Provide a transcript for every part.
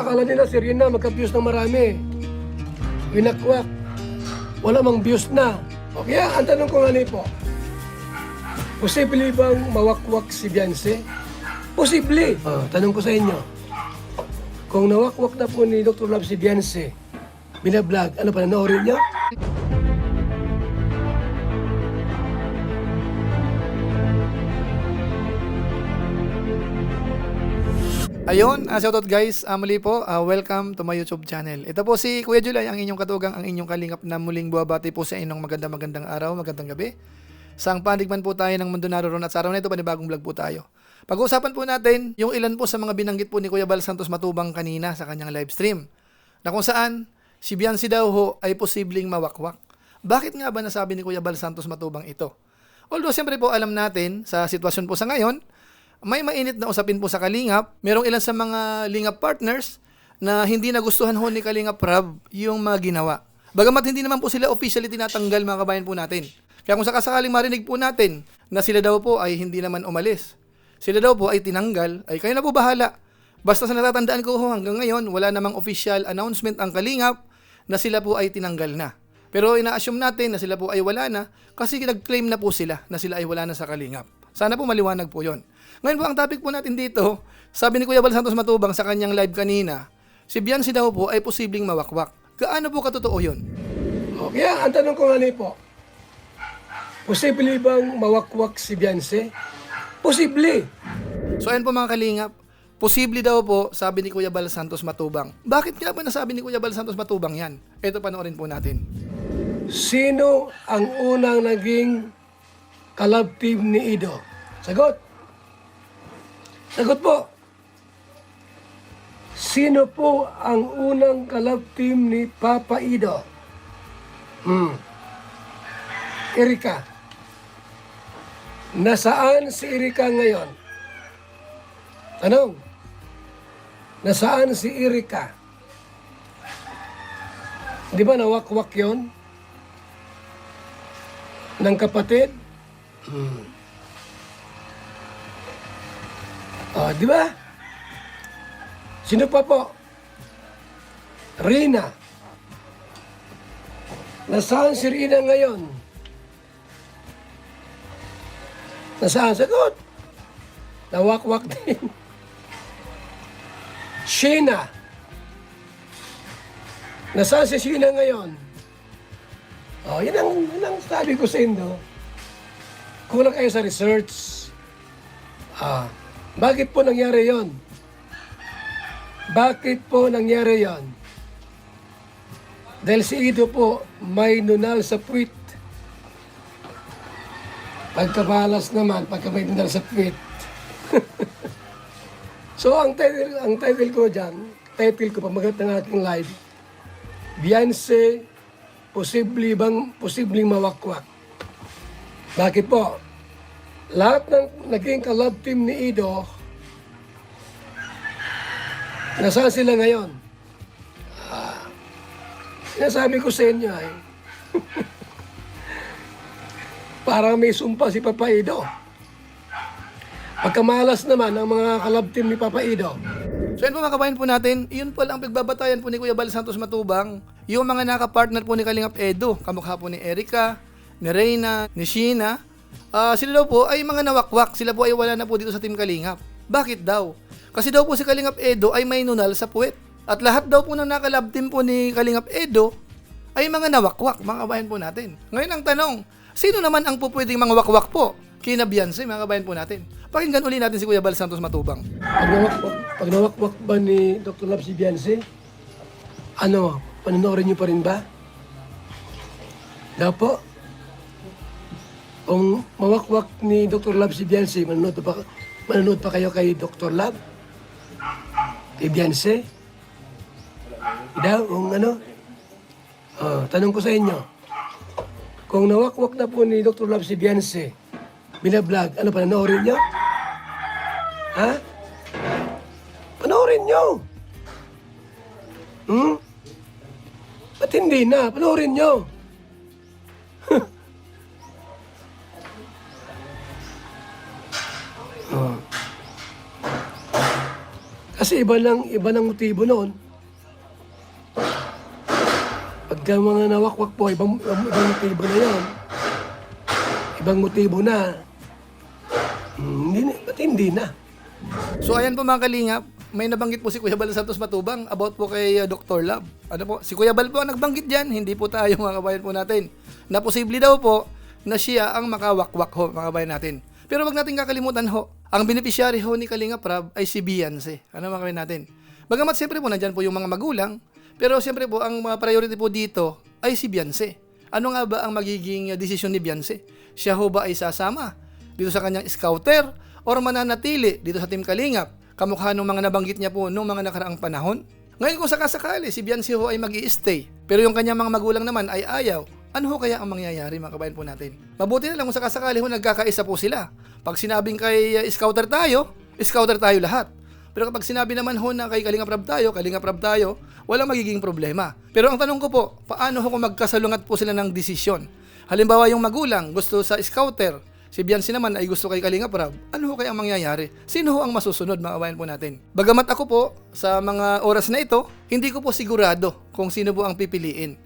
Akala nila si Rina magka-views ng marami. Winakwak. Wala mang views na. O kaya, ang tanong ko nga po, posible bang mawakwak si Beyonce? Posible. Tanong ko sa inyo, kung nawakwak na po ni Dr. Love si Beyonce, binablog, ano pa, nanoorin niyo? Ayun, shoutout guys, muli po, welcome to my YouTube channel. Ito po si Kuya July, ang inyong katugang, ang inyong kalingap na muling buwabati po sa inyong magandang araw, magandang gabi. Saang pandigman po tayo ng mundo naroon at sa araw na ito, panibagong vlog po tayo. Pag-uusapan po natin yung ilan po sa mga binanggit po ni Kuya Bal Santos Matubang kanina sa kanyang live stream. Na kung saan, si Beyonce daw ho ay posibleng mawakwak. Bakit nga ba nasabi ni Kuya Bal Santos Matubang ito? Although siyempre po alam natin sa sitwasyon po sa ngayon, may mainit na usapin po sa Kalingap. Merong ilan sa mga Lingap partners na hindi nagustuhan ho ni Kalingap Rab yung mga ginawa. Bagamat hindi naman po sila officially tinatanggal, mga kabayan po natin. Kaya kung sakasakaling marinig po natin na sila daw po ay hindi naman umalis, sila daw po ay tinanggal, ay kayo na po bahala. Basta sa natatandaan ko ho hanggang ngayon, wala namang official announcement ang Kalingap na sila po ay tinanggal na. Pero ina-assume natin na sila po ay wala na kasi nag-claim na po sila na sila ay wala na sa Kalingap. Sana po maliwanag po yon. Ngayon po ang topic po natin dito, sabi ni Kuya Bal Santos Matubang sa kanyang live kanina, si Beyonce daw po ay posibleng mawakwak. Gaano po katotoo yun? O kaya, ang tanong ko nga po, posible bang mawakwak si Beyonce? Posible. So ayun po mga kalingap, posible daw po, sabi ni Kuya Bal Santos Matubang. Bakit nga ba nasabi ni Kuya Bal Santos Matubang yan? Ito panoorin po natin. Sino ang unang naging collab team ni Ido? Sagot. Sagot po. Sino po ang unang collab team ni Papa Ido? Erika. Nasaan si Erika ngayon? Tanong. Nasaan si Erika? Di ba nawakwak yon ng kapatid? Di ba? Sino pa po? Rina. Nasaan si Rina ngayon? Nasaan? Sagot. Nawakwak din. Sheena. Nasaan si Sheena ngayon? Yan ang sabi ko sa inyo. Kulang kayo sa research. Bakit po nangyari yon? Bakit po nangyari yon? Dahil si Ido po may nunal sa puwit. Pagkabalas naman, pagka may nunal sa puwit. So ang title ko dyan, pamagat ng aking live, Beyonce, posibleng mawakwak. Bakit po? Lahat ng naging collab team ni Ido, nasaan sila ngayon? Sinasabi ko sa inyo ay, parang may sumpa si Papa Ido. Pagkamalas naman ang mga collab team ni Papa Ido. So yun po mga kabayan po natin, yun po lang pagbabatayan po ni Kuya Bal Santos Matubang, yung mga nakapartner po ni Kalingap Edo, kamukha po ni Erika, ni Reyna, ni Sheena. Sila daw po ay mga nawakwak, sila po ay wala na po dito sa Team Kalingap. Bakit daw? Kasi daw po si Kalingap Edo ay may nunal sa puwet. At lahat daw po ng nakalab team po ni Kalingap Edo ay mga nawakwak, mga kabayan po natin. Ngayon ang tanong, sino naman ang pupwedeng mga wakwak po? Kina Beyonce, mga kabayan po natin. Pakinggan uli natin si Kuya Bal Santos Matubang. Pag nawakwak ba ni Dr. Love si Beyonce, panonoorin niyo pa rin ba? Daw po, kung mawakwak ni Dr. Love si Beyonce, manonood pa kayo kay Dr. Love? Kay Beyonce? Daw, tanong ko sa inyo, kung nawakwak na po ni Dr. Love si Beyonce, binablog, panonoorin niyo? Ha? Panoorin niyo! Ba't hindi na? Panoorin niyo! Kasi iba ng motibo noon. Pagka mga nawakwak po, ibang motibo na yan. Ibang motibo na. Ba't hindi na? So ayan po mga kalingap, may nabanggit po si Kuya Bal Santos Matubang about po kay Dr. Love. Ano po, si Kuya Bal po ang nagbanggit dyan, hindi po tayo mga kabayan po natin. Na posible daw po na siya ang makawakwak ho mga kabayan natin. Pero wag natin kakalimutan ho, ang beneficiary ho ni Kalinga Prab ay si Beyonce. Ano mga kabayan natin? Bagamat siyempre po nandyan po yung mga magulang, pero siyempre po ang mga priority po dito ay si Beyonce. Ano nga ba ang magiging desisyon ni Beyonce? Siya ho ba ay sasama dito sa kanyang scouter or mananatili dito sa Team Kalingap? Kamukha nung mga nabanggit niya po nung mga nakaraang panahon. Ngayon kung sakasakali, si Beyonce ho ay mag-i-stay, pero yung kanyang mga magulang naman ay ayaw, ano ho kaya ang mangyayari mga kabayan po natin? Mabuti na lang kung sakasakali ho nagkakaisa po sila. Pag sinabing kay scouter tayo lahat. Pero kapag sinabi naman ho na kay Kalinga Prab tayo, walang magiging problema. Pero ang tanong ko po, paano ho kung magkasalungat po sila ng desisyon? Halimbawa yung magulang gusto sa scouter, si Beyonce naman ay gusto kay Kalinga Prab, ano ho kaya ang mangyayari? Sino ho ang masusunod mga kabayan po natin? Bagamat ako po, sa mga oras na ito, hindi ko po sigurado kung sino po ang pipiliin.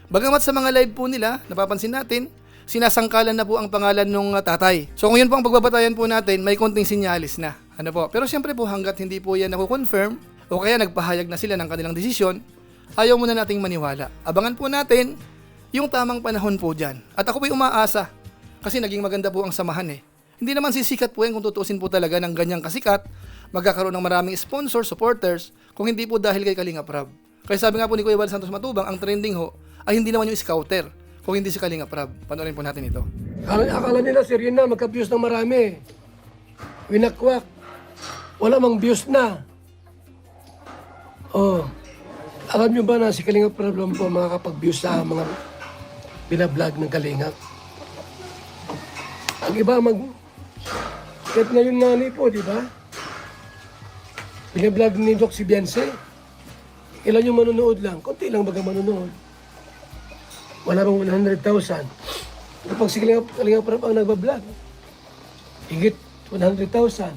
Bagamat sa mga live po nila, napapansin natin, sinasangkalan na po ang pangalan ng tatay. So kung yun po ang pagbabatayan po natin, may konting sinyalis na. Ano po? Pero siyempre po hanggat hindi po yan nako-confirm o kaya nagpahayag na sila ng kanilang desisyon, ayaw muna nating maniwala. Abangan po natin yung tamang panahon po dyan. At ako po'y umaasa kasi naging maganda po ang samahan eh. Hindi naman sisikat po yan kung tutuusin po talaga ng ganyang kasikat, magkakaroon ng maraming sponsors, supporters, kung hindi po dahil kay Kalinga Prab. Kaya sabi nga po ni Kuya Bal Santos Matubang, ang trending ho ay hindi naman yung scouter, kung hindi si Kalinga Prab. Panoorin po natin ito. Akala nila si Rina magka-views ng marami. Winakwak. Wala mang views na. Oh. Alam nyo ba na si Kalinga Prab lang po makakapag-views sa mga binablog ng Kalinga? Ang iba kahit ngayon nga ni po, di ba? Binablog ni Doc si Beyonce. Ilan yung manonood lang? Konti lang baga manonood. Wala bang 100,000. Kapag si Kalinga Prab ang nagbablog, higit 100,000.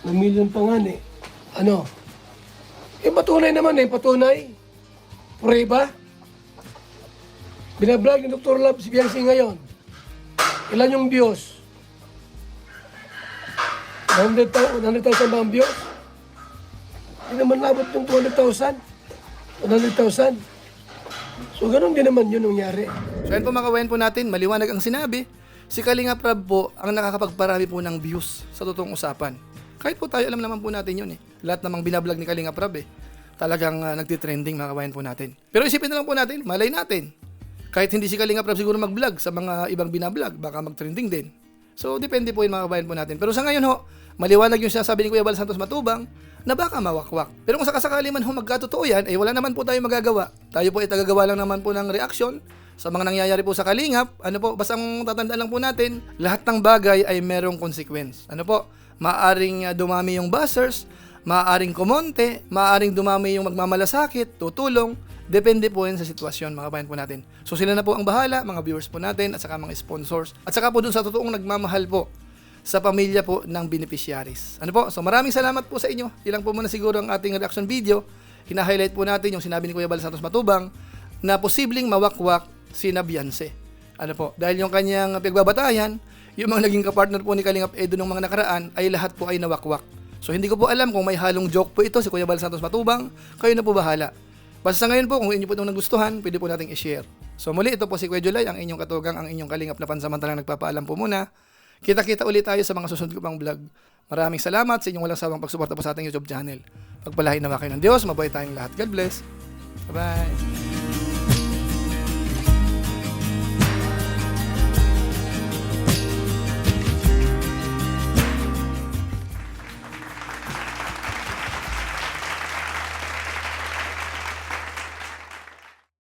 Na million pa nga eh. Ano? Patunay naman patunay. Prueba. Binablog ni Dr. Love si Beyonce ngayon. Ilan yung views? 100,000 ba ang views? Hindi naman labot yung 200,000. 100,000. So, ganun din naman yun nangyari. So, yan po mga kawayan po natin, maliwanag ang sinabi. Si Kalinga Prab po ang nakakapagparami po ng views sa totoong usapan. Kahit po tayo, alam naman po natin yun eh. Lahat namang binablog ni Kalinga Prab talagang nagtitrending mga kawayan po natin. Pero isipin na lang po natin, malay natin. Kahit hindi si Kalinga Prab siguro mag-vlog sa mga ibang binablog, baka mag-trending din. So, depende po yun mga kabayan po natin. Pero sa ngayon ho, maliwanag yung sinasabi ni Kuya Bal Santos Matubang na baka mawakwak. Pero kung sakasakali man ho magkatotoo yan, wala naman po tayo magagawa. Tayo po ay tagagawa lang naman po ng reaksyon sa mga nangyayari po sa Kalingap. Ano po, basta ang tatandaan lang po natin, lahat ng bagay ay merong consequence. Ano po, maaring dumami yung buzzers, maaring kumonte, maaring dumami yung magmamalasakit, tutulong. Depende po yan sa sitwasyon mga kabayan po natin. So sila na po ang bahala, mga viewers po natin, at saka mga sponsors. At saka po dun sa totoong nagmamahal po sa pamilya po ng beneficiaries. Ano po? So maraming salamat po sa inyo. Ilang po muna siguro ang ating reaction video. Hina-highlight po natin yung sinabi ni Kuya Bal Santos Matubang na posibleng mawakwak si Beyonce. Ano po? Dahil yung kanyang pagbabatayan, yung mga naging kapartner po ni Kalingap Edo ng mga nakaraan ay lahat po ay nawakwak. So hindi ko po alam kung may halong joke po ito si Kuya Bal Santos Matubang. Kayo na po bahala. Basta sa ngayon po, kung inyo po itong nagustuhan, pwede po nating i-share. So muli, ito po si Kuya Julay, ang inyong katugang, ang inyong kalingap na pansamantalang nagpapaalam po muna. Kita-kita ulit tayo sa mga susunod ko pang vlog. Maraming salamat sa inyong walang sawang pagsuporta po sa ating YouTube channel. Pagpalain naman kayo ng Diyos, mabuhay tayong lahat. God bless. Bye-bye.